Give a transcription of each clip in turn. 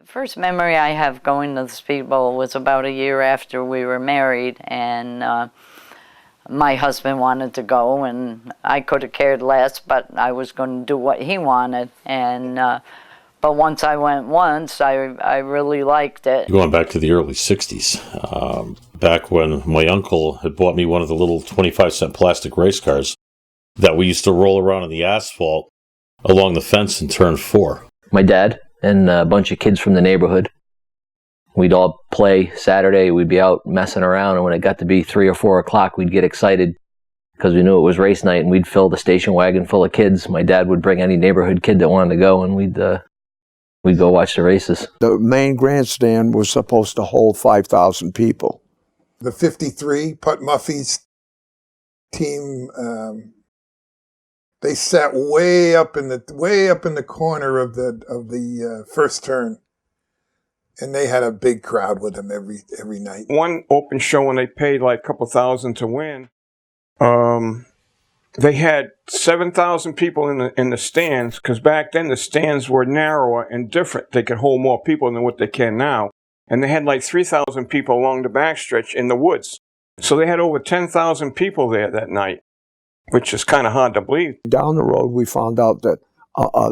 The first memory I have going to the Speedbowl was about a year after we were married, and my husband wanted to go, and I could have cared less, but I was going to do what he wanted. And but once I went once, I really liked it. Going back to the early 60s, back when my uncle had bought me one of the little 25-cent plastic race cars that we used to roll around on the asphalt along the fence in turn 4. My dad and a bunch of kids from the neighborhood, we'd all play Saturday. We'd be out messing around, and when it got to be 3 or 4 o'clock, we'd get excited because we knew it was race night, and we'd fill the station wagon full of kids. My dad would bring any neighborhood kid that wanted to go, and we'd go watch the races. The main grandstand was supposed to hold 5,000 people. The 53, Putt Muffy's team, they sat way up in the corner of the first turn. And they had a big crowd with them every night. One open show when they paid like a couple thousand to win, they had 7,000 people in the stands, because back then the stands were narrower and different. They could hold more people than what they can now. And they had like 3,000 people along the backstretch in the woods. So they had over 10,000 people there that night, which is kind of hard to believe. Down the road, we found out that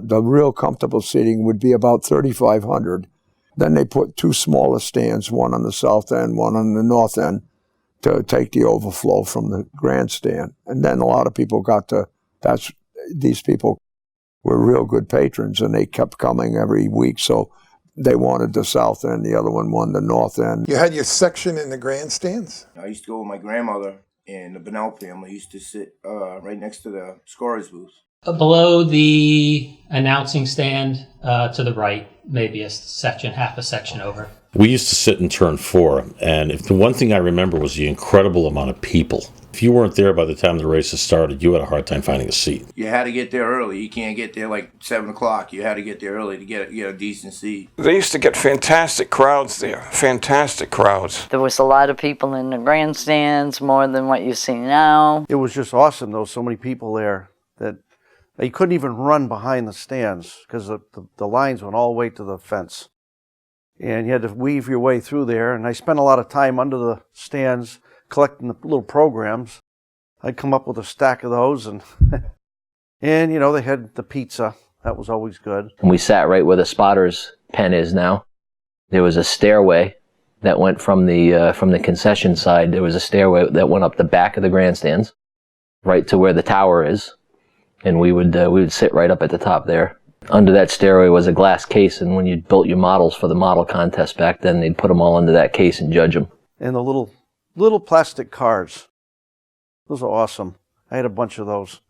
the real comfortable seating would be about 3,500. Then they put 2 smaller stands, one on the south end, one on the north end, to take the overflow from the grandstand. And then a lot of people these people were real good patrons, and they kept coming every week. So they wanted the south end, the other one won the north end. You had your section in the grandstands? I used to go with my grandmother and the Bennell family. Used to sit right next to the scorer's booth. Below the announcing stand to the right, maybe half a section over. We used to sit in turn 4, and the one thing I remember was the incredible amount of people. If you weren't there by the time the races started, you had a hard time finding a seat. You had to get there early. You can't get there like 7 o'clock. You had to get there early to get a decent seat. They used to get fantastic crowds there, fantastic crowds. There was a lot of people in the grandstands, more than what you see now. It was just awesome, though, so many people there that you couldn't even run behind the stands because the lines went all the way to the fence. And you had to weave your way through there. And I spent a lot of time under the stands collecting the little programs. I'd come up with a stack of those. And, and you know, they had the pizza. That was always good. And we sat right where the spotter's pen is now. There was a stairway that went from the concession side. There was a stairway that went up the back of the grandstands, right to where the tower is. And we would sit right up at the top there. Under that stairway was a glass case, and when you built your models for the model contest back then, they'd put them all into that case and judge them. And the little plastic cars. Those are awesome. I had a bunch of those.